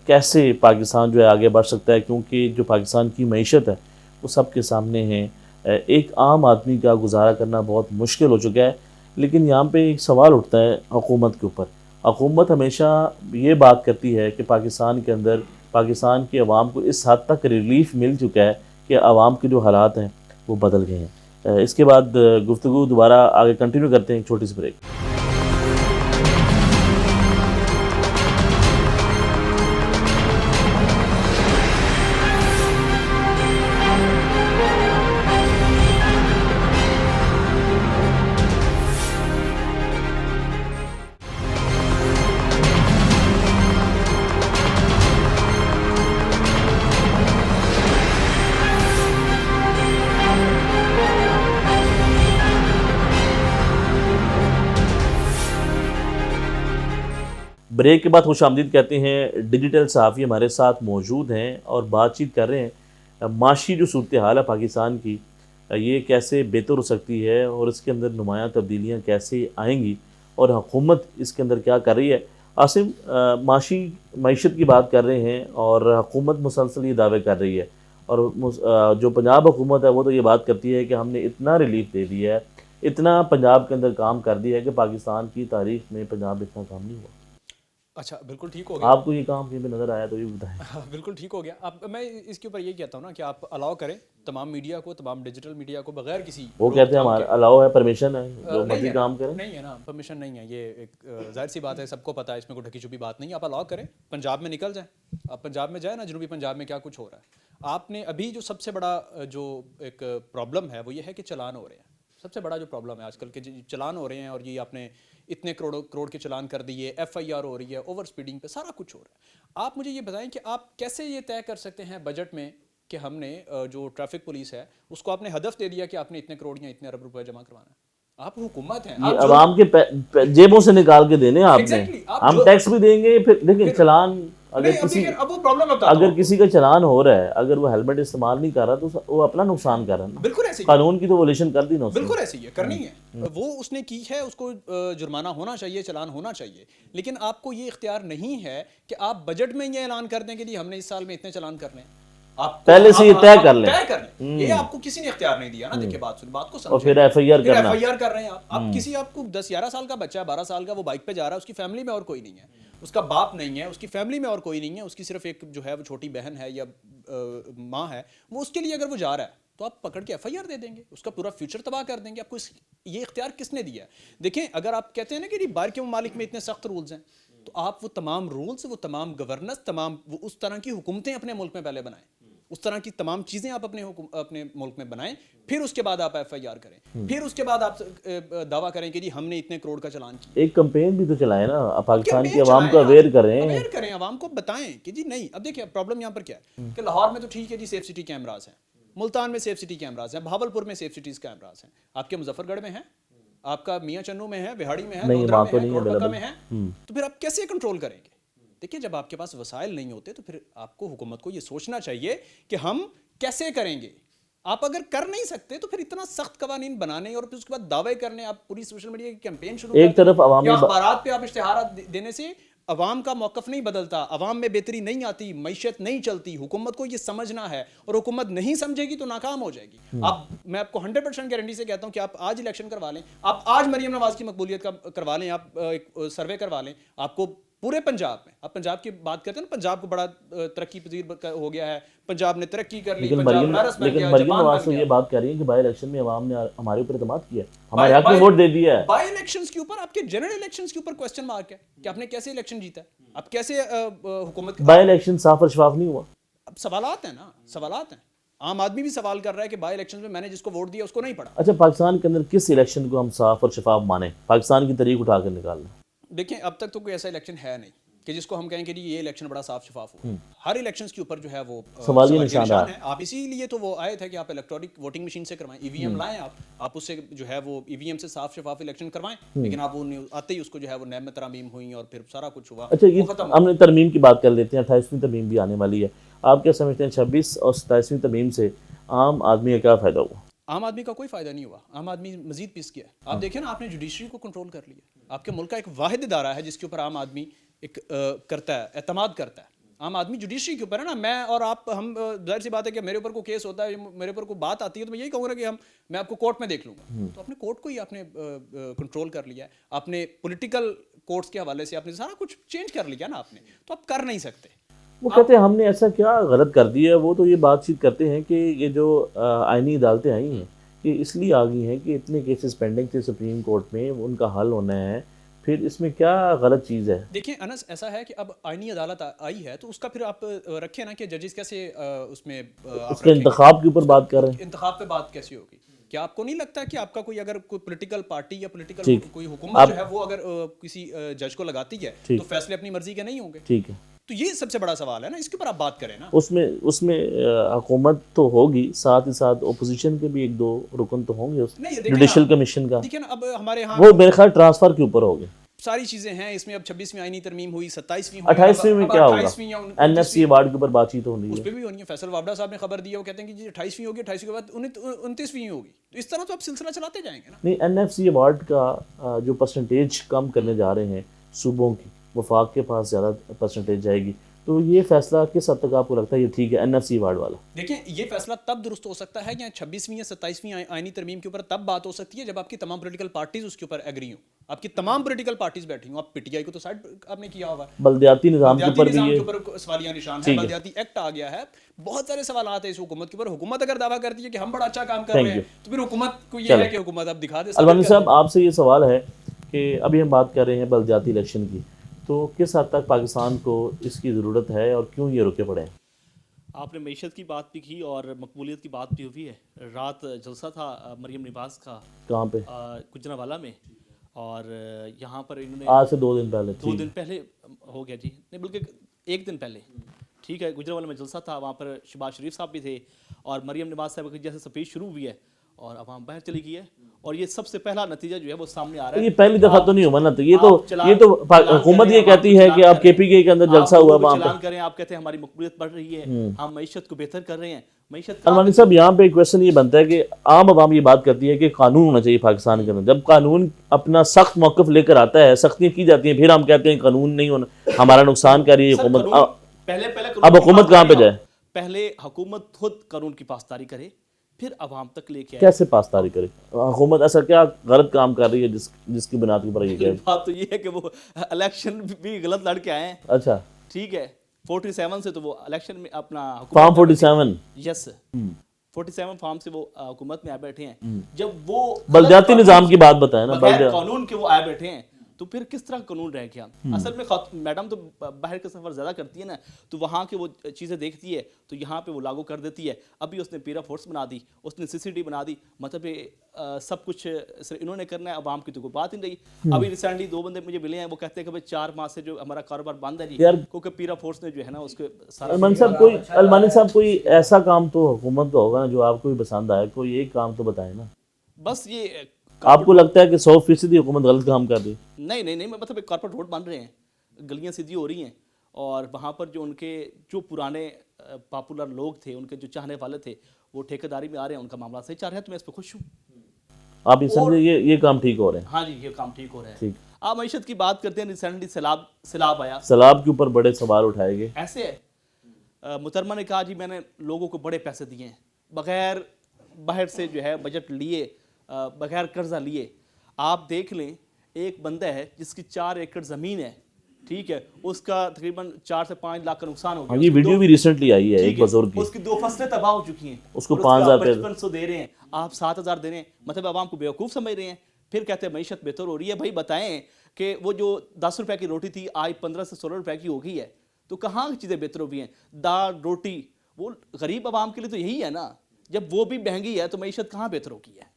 کیسے پاکستان جو ہے آگے بڑھ سکتا ہے، کیونکہ جو پاکستان کی معیشت ہے وہ سب کے سامنے ہے. ایک عام آدمی کا گزارا کرنا بہت مشکل ہو چکا ہے. لیکن یہاں پہ ایک سوال اٹھتا ہے حکومت کے اوپر. حکومت ہمیشہ یہ بات کرتی ہے کہ پاکستان کے اندر پاکستان کے عوام کو اس حد تک ریلیف مل چکا ہے کہ عوام کے جو حالات ہیں وہ بدل گئے ہیں. اس کے بعد گفتگو دوبارہ آگے کنٹینیو کرتے ہیں، ایک چھوٹی سی بریک. بریک کے بعد خوش آمدید کہتے ہیں. ڈیجیٹل صحافی ہمارے ساتھ موجود ہیں اور بات چیت کر رہے ہیں معاشی جو صورتحال ہے پاکستان کی، یہ کیسے بہتر ہو سکتی ہے اور اس کے اندر نمایاں تبدیلیاں کیسے آئیں گی اور حکومت اس کے اندر کیا کر رہی ہے. عاصم، معیشت کی بات کر رہے ہیں اور حکومت مسلسل یہ دعوے کر رہی ہے، اور جو پنجاب حکومت ہے وہ تو یہ بات کرتی ہے کہ ہم نے اتنا ریلیف دے دیا ہے، اتنا پنجاب کے اندر کام کر دیا ہے کہ پاکستان کی تاریخ میں پنجاب اتنا کام نہیں ہوا. اچھا بالکل ٹھیک ہو گیا. آپ کو یہ کام کہیں پہ نظر آیا تو یہ بتائیں. بالکل ٹھیک ہو گیا. اب میں اس کے اوپر یہ کہتا ہوں نا کہ آپ الاؤ کریں تمام میڈیا کو، تمام ڈیجیٹل میڈیا کو بغیر کسی، وہ کہتے ہیں ہمارا الاؤ ہے، پرمیشن ہے، جو مرضی کام کریں. نہیں ہے نا، پرمیشن نہیں ہے. یہ ایک ظاہر سی بات ہے، سب کو پتہ ہے، اس میں کوئی ڈھکی چھپی بات نہیں ہے. آپ الاؤ کریں، پنجاب میں نکل جائیں. آپ پنجاب میں جائیں نا، جنوبی پنجاب میں کیا کچھ ہو رہا ہے. آپ نے ابھی جو سب سے بڑا جو ایک پرابلم ہے وہ یہ ہے کہ چلان ہو رہے ہیں. سب سے بڑا جو پرابلم ہے آج کل کے چلان ہو رہے ہیں، اور یہ آپ نے اتنے کروڑ کے چلان کر دیے، ایف آئی آر ہو رہی ہے، اوور سپیڈنگ پہ سارا کچھ ہو رہا ہے. آپ مجھے یہ بتائیں کہ آپ کیسے یہ طے کر سکتے ہیں بجٹ میں کہ ہم نے جو ٹریفک پولیس ہے اس کو آپ نے ہدف دے دیا کہ آپ نے اتنے کروڑ یا اتنے ارب روپے جمع کروانا ہے. آپ حکومت ہیں، یہ عوام کے جیبوں سے نکال کے دینے آپ نے. ہم ٹیکس بھی دیں گے. پھر دیکھیں چلان اگر کسی کا چلان ہو رہا ہے، اگر وہ ہیلمٹ استعمال نہیں کر رہا تو وہ اپنا نقصان کر رہا ہے. بالکل ایسے قانون کی تو ویولیشن کر دی نا، بالکل ایسے ہی ہے، کرنی ہے. وہ اس نے کی ہے، اس کو جرمانہ ہونا چاہیے، چلان ہونا چاہیے. لیکن آپ کو یہ اختیار نہیں ہے کہ آپ بجٹ میں یہ اعلان کر دیں کہ جی ہم نے اس سال میں اتنے چلان کرنے ہیں. آپ پہلے سے یہ طے کر لیں. یہ آپ کو کسی نے اختیار نہیں دیا نا. دیکھیں بات کو سمجھیں. اور پھر ایف آئی آر کرنا. ایف آئی آر کر رہے ہیں آپ کسی، آپ کو 10-11 سال کا بچہ ہے، 12 سال کا، وہ بائک پہ جا رہا ہے، اس کی فیملی میں اور کوئی نہیں ہے، اس کا باپ نہیں ہے، اس کی فیملی میں اور کوئی نہیں ہے، اس کی صرف ایک جو ہے وہ چھوٹی بہن ہے یا ماں ہے، وہ اس کے لیے اگر وہ جا رہا ہے تو آپ پکڑ کے ایف آئی آر دے دیں گے، اس کا پورا فیوچر تباہ کر دیں گے. آپ کو یہ اختیار کس نے دیا ہے؟ دیکھیں، اگر آپ کہتے ہیں نا کہ باہر کے ممالک میں اتنے سخت رولز ہیں، تو آپ وہ تمام رولز، وہ تمام گورننس، تمام وہ اس طرح کی حکومتیں اپنے ملک میں پہلے بنائیں، اس طرح کی تمام چیزیں آپ اپنے ملک میں بنائیں، پھر اس کے بعد آپ ایف آئی آر کریں، پھر اس کے بعد آپ دعویٰ کریں کہ جی ہم نے اتنے کروڑ کا چلان کیا. ایک کمپین بھی تو چلائیں نا، پاکستان کی عوام کو اویئر کریں، عوام کو بتائیں کہ جی نہیں. اب دیکھیں پرابلم یہاں پر کیا ہے کہ لاہور میں تو ٹھیک ہے جی، سیف سٹی کیمراز ہیں، ملتان میں سیف سٹی کیمراز ہیں، بھاولپور میں سیف سٹیز کیمراز ہیں، آپ کے مظفر گڑھ میں ہیں، آپ کا میاں چنو میں ہے، بہاڑی میں ہے، لودھرا میں ہے، کوڑپکا میں ہے. تو پھر آپ کیسے کنٹرول کریں گے؟ دیکھیں، جب آپ کے پاس وسائل نہیں ہوتے تو پھر آپ کو، حکومت کو یہ سوچنا چاہیے کہ ہم کیسے کریں گے. آپ اگر کر نہیں سکتے تو پھر اتنا سخت قوانین بنانے اور پھر اس کے بعد دعوے کرنے، آپ پوری سوشل میڈیا کی کیمپین شروع ایک طرف عوامی اخبارات پہ آپ اشتہارات دینے سے عوام کا موقف نہیں بدلتا، عوام میں بہتری نہیں آتی، معیشت نہیں چلتی. حکومت کو یہ سمجھنا ہے، اور حکومت نہیں سمجھے گی تو ناکام ہو جائے گی. میں آپ کو 100% گارنٹی سے کہتا ہوں کہ آپ آج الیکشن کروا لیں، آپ آج مریم نواز کی مقبولیت کا کروا لیں، آپ ایک سروے کروا لیں، آپ کو پورے پنجاب میں، آپ پنجاب کی بات کرتے ہیں نا، پنجاب کو بڑا ترقی پذیر ہو گیا ہے، پنجاب نے ترقی کر لی، لیکن مریم نواز تو یہ بات کر رہی ہے کہ بائی الیکشن میں عوام نے ہمارے اوپر اعتماد کیا، ہمارے حق میں ووٹ دے دیا ہے. بائی الیکشنز کے اوپر، آپ کے جنرل الیکشنز کے اوپر کوسچن مارک ہے کہ آپ نے کیسے الیکشن جیتا ہے، آپ کیسے حکومت. بائی الیکشن صاف اور شفاف نہیں ہوا. اب سوالات ہیں نا، سوالات ہیں. عام آدمی بھی سوال کر رہا ہے کہ بائی الیکشن میں نے جس کو ووٹ دیا اس کو نہیں پڑھا. اچھا، پاکستان کے اندر کس الیکشن کو ہم صاف اور شفاف مانیں، پاکستان کی تاریخ اٹھا کر نکالنا؟ دیکھیں، اب تک تو کوئی ایسا الیکشن ہے نہیں کہ جس کو ہم کہیں کہ یہ الیکشن بڑا صاف شفاف ہوا. ہر الیکشنز کے اوپر جو ہے وہ سوالیہ نشان ہے. آپ اسی لیے تو وہ آئے تھے کہ آپ الیکٹرانک ووٹنگ مشین سے کروائیں, ای وی ایم لائیں, آپ اس سے جو ہے وہ ای وی ایم سے صاف شفاف الیکشن کروائیں. لیکن آپ وہ آتے ہی اس کو جو ہے وہ نئے میں ترامیم ہوئیں اور پھر سارا کچھ ہوا. اچھا یہ ہم نے ترمیم کی بات کر لیتے ہیں, 28ویں ترمیم بھی آنے والی ہے. آپ کیا سمجھتے ہیں 26 اور 27ویں ترمیم سے عام آدمی کا کیا فائدہ ہوا؟ عام آدمی کا کوئی فائدہ نہیں ہوا. عام آدمی مزید پس گیا ہے. آپ دیکھیں نا, آپ نے جوڈیشری کو کنٹرول کر لیا. آپ کے ملک کا ایک واحد ادارہ ہے جس کے اوپر عام آدمی ایک کرتا ہے, اعتماد کرتا ہے. عام آدمی جوڈیشری کے اوپر ہے نا. میں اور آپ, ہم ظاہر سی بات ہے کہ میرے اوپر کوئی کیس ہوتا ہے, میرے اوپر کوئی بات آتی ہے, تو میں یہی کہوں گا کہ میں آپ کو کورٹ میں دیکھ لوں گا. تو اپنے کورٹ کو ہی آپ نے کنٹرول کر لیا ہے. آپ نے پولیٹیکل کورٹس کے حوالے سے آپ نے سارا کچھ چینج کر لیا نا آپ نے. تو آپ کر نہیں سکتے. وہ کہتے ہیں ہم نے ایسا کیا غلط کر دیا ہے. وہ تو یہ بات چیت کرتے ہیں کہ یہ جو آئینی عدالتیں آئی ہیں یہ اس لیے آ گئی ہیں کہ اتنے کیسز پینڈنگ تھے سپریم کورٹ میں, ان کا حل ہونا ہے. پھر اس میں کیا غلط چیز ہے؟ دیکھیں انس, ایسا ہے کہ اب آئینی عدالت آئی ہے تو اس کا پھر آپ رکھیں نا کہ ججز کیسے اس میں اس کے انتخاب کے اوپر بات کر رہے ہیں. انتخاب پہ بات کیسی ہوگی؟ کیا آپ کو نہیں لگتا کہ آپ کا کوئی اگر کوئی پولیٹیکل پارٹی یا پولیٹیکل کوئی حکومت جو ہے وہ اگر کسی جج کو لگاتی ہے تو فیصلے اپنی مرضی کے نہیں ہوں گے؟ ٹھیک ہے, تو یہ سب سے بڑا سوال ہے نا, اس کے اوپر آپ بات کریں نا. اس میں حکومت تو ہوگی, ساتھ ہی ساتھ اپوزیشن کے بھی ایک دو رکن تو ہوں گے اس جوڈیشل کمیشن کا. دیکھیں نا, اب ہمارے یہاں وہ میرے خیال ٹرانسفر کے اوپر ہو گئے. ساری چیزیں ہیں اس میں. اب 26ویں آئینی ترمیم ہوئی, 27ویں 28ویں میں کیا ہوگا؟ این ایف سی ایوارڈ کے اوپر بات چیت ہونی ہے, اس پہ بھی ہونی ہے. فیصل وابڈا صاحب نے خبر دی ہے, وہ کہتے ہیں کہ جی 28ویں ہوگی, 28ویں کے بعد 29ویں ہوگی. تو اس طرح تو آپ سلسلہ چلاتے جائیں گے نا. نہیں, این ایف سی ایوارڈ کا جو پرسنٹیج کم کرنے جا رہے ہیں صوبوں کی, وفاق کے پاس زیادہ پرسنٹیج جائے گی. تو یہ فیصلہ کس حد تک آپ کو لگتا ہے یہ ٹھیک ہے این ایف سی ایوارڈ والا؟ دیکھیں یہ فیصلہ تب درست ہو سکتا ہے یا 26ویں یا 27ویں آئینی ترمیم کے اوپر تب بات ہو سکتی ہے جب آپ کی تمام پولیٹیکل پارٹیز اس کے اوپر ایگری ہوں, آپ کی تمام پولیٹیکل پارٹیز بیٹھی ہوں. آپ پی ٹی آئی کو تو سائڈ آپ نے کیا ہوا, بلدیاتی نظام کے اوپر بھی یہ سوالیہ نشان ہے. بلدیاتی ایکٹ آ گیا ہے, بہت سارے سوالات ہیں اس حکومت کے اوپر. حکومت اگر دعویٰ کرتی ہے کہ ہم بڑا اچھا کام کر رہے ہیں تو پھر حکومت کو یہ ہے کہ حکومت اب دکھا دے. البانی صاحب آپ سے یہ سوال ہے کہ ابھی ہم بات کر رہے ہیں بلدیاتی الیکشن کی, تو کس حد تک پاکستان کو اس کی ضرورت ہے اور کیوں یہ رکے پڑے ہیں؟ آپ نے معیشت کی بات بھی کی اور مقبولیت کی بات بھی ہوئی ہے. رات جلسہ تھا مریم نواز کا, کہاں پہ؟ گجرانوالہ میں. اور یہاں پر انہوں نے آج سے 2 دن پہلے 2 دن پہلے ہو گیا جی, نہیں بلکہ 1 دن پہلے, ٹھیک ہے. گجرانوالہ میں جلسہ تھا, وہاں پر شہباز شریف صاحب بھی تھے اور مریم نواز صاحب کی جیسے سپیچ شروع ہوئی ہے اور عوام باہر چلی گئی ہے. اور یہ سب سے پہلا نتیجہ جو ہے وہ سامنے آ رہا ہے. یہ پہلی دفعہ تو نہیں ہوا نا, تو یہ تو حکومت یہ کہتی ہے کہ آپ کے پی کے اندر جلسہ ہوا وہاں چلان کریں, آپ کہتے ہیں ہماری مقبولیت بڑھ رہی ہے, ہم معیشت کو بہتر کر رہے ہیں. معیشت البانی صاحب یہاں پہ ایک کویشچن یہ بنتا ہے کہ عام عوام یہ بات کرتی ہے کہ قانون ہونا چاہیے پاکستان کے اندر. جب قانون اپنا سخت موقف لے کر آتا ہے, سختیاں کی جاتی ہیں, پھر ہم کہتے ہیں قانون نہیں ہونا, ہمارا نقصان کر رہی ہے حکومت. اب حکومت کہاں پہ جائے؟ پہلے حکومت خود قانون کی پاسداری کرے, پھر عوام تک لے کے آئے. کیسے پاسداری کرے حکومت؟ ایسا کیا غلط کام کر رہی ہے جس کی بنیاد کے اوپر یہ کہے؟ بات تو یہ ہے کہ وہ الیکشن بھی غلط لڑ کے آئے ہیں. اچھا ٹھیک ہے, 47 سے تو وہ الیکشن میں اپنا فارم 47 یس 47 فارم سے وہ حکومت میں آ بیٹھے ہیں. جب وہ بلدیاتی نظام کی بات بتائیں نا, بغیر قانون کے وہ آئے بیٹھے ہیں, تو پھر کس طرح قانون رہ گیا؟ اصل میں میڈم تو باہر کا سفر زیادہ کرتی ہے نا, تو وہاں کے وہ چیزیں دیکھتی ہے تو یہاں پہ وہ لاگو کر دیتی ہے. ابھی اس نے پیرا فورس بنا دی, اس نے CCTV بنا دی, مطلب سب کچھ انہوں نے کرنا ہے, عوام کی تو کوئی بات ہی نہیں رہی. ابھی ریسنٹلی 2 بندے مجھے ملے ہیں, وہ کہتے ہیں کہ بھائی 4 ماہ سے جو ہمارا کاروبار بند ہے جی, کیونکہ پیرا فورس نے جو ہے نا اس کے سارا. المانی صاحب کوئی ایسا کام تو حکومت کا ہوگا نا جو آپ کو بھی پسند آئے, کوئی ایک کام تو بتائیں نا. بس یہ آپ کو لگتا ہے کہ 100% حکومت غلط کام کر رہی؟ نہیں, مطلب ایک کارپوریٹ روڈ بن رہے ہیں, گلیاں سیدھی ہو رہی ہیں, اور وہاں پر جو ان کے جو پرانے پاپولر لوگ تھے, ان کے جو چاہنے والے تھے, وہ ٹھیکیداری میں آ رہے ہیں, ان کا معاملہ صحیح چل رہا ہے. تو میں اس پہ خوش ہوں. آپ یہ سمجھے یہ کام ٹھیک ہو رہے ہیں؟ ہاں جی, یہ کام ٹھیک ہو رہا ہے. آپ معیشت کی بات کرتے ہیں, ریسنٹلی سیلاب آیا, سیلاب کے اوپر بڑے سوال اٹھائے گئے. ایسے ہے محترمہ نے کہا جی میں نے لوگوں کو بڑے پیسے دیے ہیں, بغیر باہر سے جو ہے بجٹ لیے, بغیر قرضہ لیے. آپ دیکھ لیں, ایک بندہ ہے جس کی 4 ایکڑ زمین ہے, ٹھیک ہے, اس کا تقریباً 4 سے 5 لاکھ کا نقصان ہو گیا. یہ ویڈیو بھی ریسنٹلی آئی ہے ایک بزرگ کی, اس کی 2 فصلیں تباہ ہو چکی ہیں, اس کو 5,000 دے رہے ہیں, آپ 7,000 دے رہے ہیں, مطلب عوام کو بیوقوف سمجھ رہے ہیں. پھر کہتے ہیں معیشت بہتر ہو رہی ہے. بھائی بتائیں کہ وہ جو 10 روپے کی روٹی تھی آج 15 سے 16 روپے کی ہو گئی ہے, تو کہاں چیزیں بہتر ہو گئی ہیں؟ دال روٹی, وہ غریب عوام کے لیے تو یہی ہے نا. جب وہ بھی مہنگی ہے تو معیشت کہاں بہتر ہو گئی ہے؟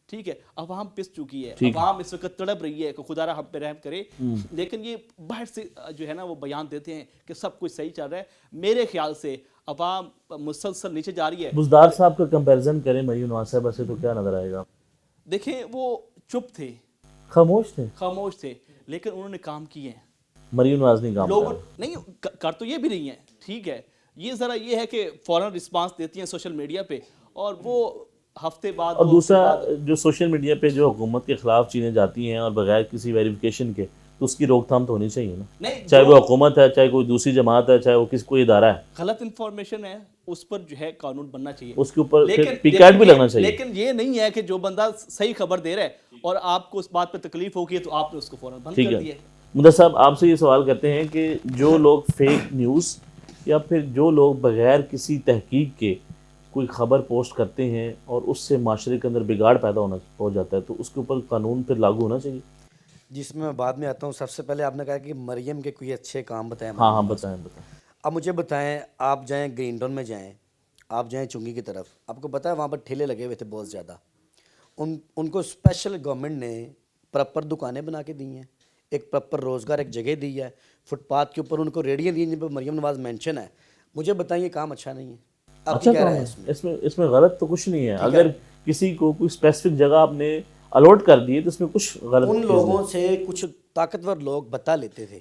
ٹھیک ہے، عوام پس چکی ہے، عوام اس وقت تڑپ رہی ہے کہ خدا را ہم پہ رحم کرے، لیکن یہ باہر سے جو ہے نا وہ بیان دیتے ہیں کہ سب کچھ صحیح چل رہا ہے. میرے خیال سے عوام مسلسل نیچے جا رہی ہے. بزدار صاحب کا کمپیریزن کریں مریم نواز صاحبہ سے تو کیا نظر آئے گا؟ دیکھیں وہ چپ تھے، خاموش تھے لیکن انہوں نے کام کیے ہیں. مریم نواز نہیں کام لوگ نہیں کر تو یہ بھی نہیں ہے، ٹھیک ہے، یہ ذرا یہ ہے کہ فوراً رسپانس دیتی ہیں سوشل میڈیا پہ، اور وہ ہفتے بعد. اور دوسرا جو سوشل میڈیا پہ جو حکومت کے خلاف چیزیں جاتی ہیں اور بغیر کسی ویریفیکیشن کے، تو اس کی روک تھام تو ہونی چاہیے نا، چاہے وہ حکومت ہے، چاہے کوئی دوسری جماعت ہے، چاہے وہ کوئی ادارہ ہے. غلط انفارمیشن ہے اس پر جو ہے قانون بننا چاہیے، اس کے اوپر پیکیٹ بھی لگنا چاہیے. لیکن یہ نہیں ہے کہ جو بندہ صحیح خبر دے رہا ہے اور آپ کو اس بات پہ تکلیف ہوگی تو آپ نے اس کو فوراً بند کر دیا. مدر صاحب آپ سے یہ سوال کرتے ہیں کہ جو لوگ فیک نیوز یا پھر جو لوگ بغیر کسی تحقیق کے کوئی خبر پوسٹ کرتے ہیں اور اس سے معاشرے کے اندر بگاڑ پیدا ہو جاتا ہے، تو اس کے اوپر قانون پھر لاگو ہونا چاہیے؟ جس میں بعد میں آتا ہوں. سب سے پہلے آپ نے کہا کہ مریم کے کوئی اچھے کام بتائیں. ہاں بتائیں. اب مجھے بتائیں، آپ جائیں گرین ٹاؤن میں جائیں، آپ جائیں چنگی کی طرف، آپ کو پتہ ہے وہاں پر ٹھیلے لگے ہوئے تھے بہت زیادہ. ان کو اسپیشل گورنمنٹ نے پراپر دکانیں بنا کے دی ہیں، ایک پراپر روزگار ایک جگہ دی ہے. فٹ پاتھ کے اوپر ان کو ریڑیاں دی ہیں جن پہ مریم نواز مینشن ہے. مجھے بتائیں یہ کام اچھا نہیں ہے؟ آپ کیا کہہ رہے ہیں اس میں غلط تو کچھ نہیں ہے. اگر کسی کو کوئی اسپیسیفک جگہ آپ نے الاٹ کر دی ہے تو اس میں کچھ غلط. ان لوگوں سے کچھ طاقتور لوگ بتا لیتے تھے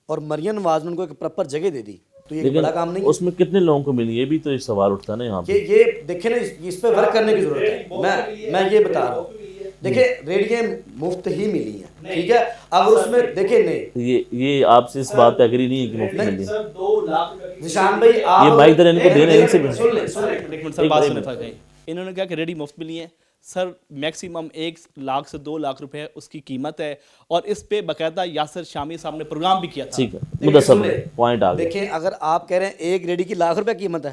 اور مریم نواز نے ان کو ایک پراپر جگہ دے دی، تو یہ بڑا کام نہیں ہے. اس میں کتنے لوگوں کو ملی، یہ بھی تو ایک سوال اٹھتا ہے نا یہاں پہ. یہ دیکھیں نا، اس پہ ورک کرنے کی ضرورت ہے. میں یہ بتا رہا ہوں، دیکھیں ریڈیاں مفت ہی ملی ہیں، ٹھیک ہے. اگر اس میں دیکھیں نہیں، یہ آپ سے اس بات پہ ایگری نہیں ہے کہ مفت ملی ہے. نشان بھائی یہ مائک در ان کو دینے ان سے انہوں نے کہا کہ ریڈی مفت ملی ہیں. سر میکسیمم 1 لاکھ سے 2 لاکھ روپے اس کی قیمت ہے، اور اس پہ باقاعدہ یاسر شامی صاحب نے پروگرام بھی کیا تھا. ٹھیک ہے مدثر پوائنٹ آ گیا. دیکھیں اگر آپ کہہ رہے ہیں ایک ریڈی کی ₹1,00,000 قیمت ہے،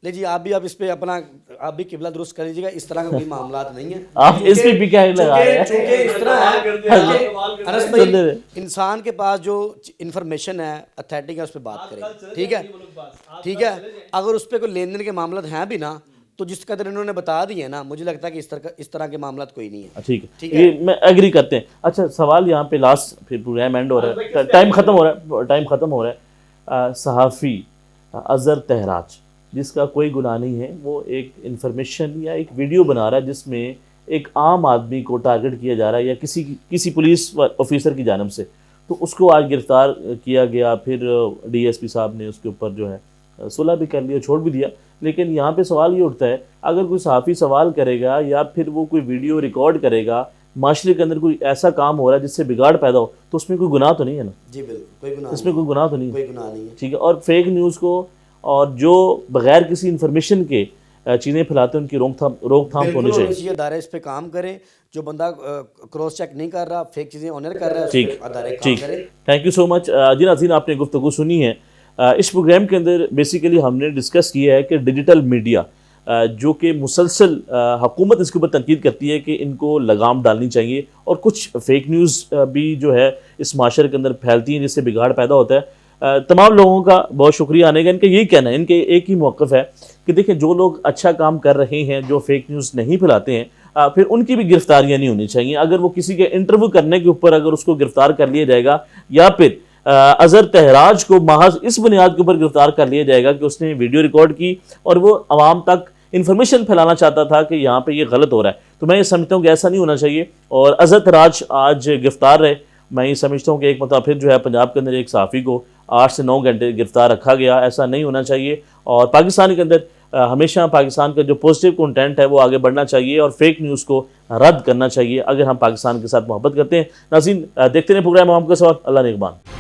لے جی آپ اس پہ اپنا آپ بھی قبلہ درست کر لیجیے گا. اس طرح کا کوئی معاملات نہیں ہیں. آپ اس پہ بھی کیا لگا رہے ہیں؟ چونکہ اس طرح ہے انس بھائی، انسان کے پاس جو انفارمیشن ہے اتھینٹک ہے اس پہ بات کریں، ٹھیک ہے. اگر اس پہ کوئی لین دین کے معاملات ہیں بھی نا، تو جس قدر انہوں نے بتا دی ہے نا، مجھے لگتا ہے کہ اس طرح کے معاملات کوئی نہیں ہے. ٹھیک ہے، یہ میں ایگری کرتے ہیں. اچھا سوال یہاں پہ لاسٹ، پھر پروگرام اینڈ ہو رہا ہے، ٹائم ختم ہو رہا ہے. صحافی اظہر تہراج جس کا کوئی گناہ نہیں ہے، وہ ایک انفارمیشن یا ایک ویڈیو بنا رہا ہے جس میں ایک عام آدمی کو ٹارگٹ کیا جا رہا ہے یا کسی پولیس آفیسر کی جانب سے، تو اس کو آج گرفتار کیا گیا. پھر ڈی ایس پی صاحب نے اس کے اوپر جو ہے صلح بھی کر لیا، چھوڑ بھی دیا. لیکن یہاں پہ سوال یہ اٹھتا ہے، اگر کوئی صحافی سوال کرے گا یا پھر وہ کوئی ویڈیو ریکارڈ کرے گا، معاشرے کے اندر کوئی ایسا کام ہو رہا ہے جس سے بگاڑ پیدا ہو، تو اس میں کوئی گناہ تو نہیں ہے نا؟ جی بالکل کوئی گناہ، اس میں کوئی گناہ تو نہیں کوئی گناہ نہیں ہے. ٹھیک ہے. اور فیک نیوز کو اور جو بغیر کسی انفارمیشن کے چیزیں پھیلاتے ہیں ان کی روک تھام ہونی چاہیے. ادارے اس پہ کام کریں. جو بندہ کراس چیک نہیں کر رہا، فیک چیزیں آنر کر رہا ہے، ادارے کام کریں. تھینک یو سو مچ. جی ناظرین، آپ نے گفتگو سنی ہے. اس پروگرام کے اندر بیسیکلی ہم نے ڈسکس کیا ہے کہ ڈیجیٹل میڈیا جو کہ مسلسل حکومت اس کے اوپر تنقید کرتی ہے کہ ان کو لگام ڈالنی چاہیے، اور کچھ فیک نیوز بھی جو ہے اس معاشرے کے اندر پھیلتی ہیں جس سے بگاڑ پیدا ہوتا ہے. تمام لوگوں کا بہت شکریہ آنے کا. ان کا یہی کہنا ہے، ان کے ایک ہی موقف ہے کہ دیکھیں جو لوگ اچھا کام کر رہے ہیں، جو فیک نیوز نہیں پھیلاتے ہیں، پھر ان کی بھی گرفتاریاں نہیں ہونی چاہیے. اگر وہ کسی کے انٹرویو کرنے کے اوپر اگر اس کو گرفتار کر لیا جائے گا، یا پھر اظہر تہراج کو محض اس بنیاد کے اوپر گرفتار کر لیا جائے گا کہ اس نے ویڈیو ریکارڈ کی اور وہ عوام تک انفارمیشن پھیلانا چاہتا تھا کہ یہاں پہ یہ غلط ہو رہا ہے، تو میں یہ سمجھتا ہوں کہ ایسا نہیں ہونا چاہیے. اور اظہر تہراج آج گرفتار رہے. میں یہ سمجھتا ہوں کہ ایک مرتبہ پھر جو ہے پنجاب کے اندر ایک صحافی کو 8 سے 9 گھنٹے گرفتار رکھا گیا. ایسا نہیں ہونا چاہیے. اور پاکستان کے اندر ہمیشہ پاکستان کا جو پازیٹیو کنٹینٹ ہے وہ آگے بڑھنا چاہیے اور فیک نیوز کو رد کرنا چاہیے اگر ہم پاکستان کے ساتھ محبت کرتے ہیں. ناظرین، دیکھتے رہیں پروگرام عوام کا سوال. اللہ نگہبان.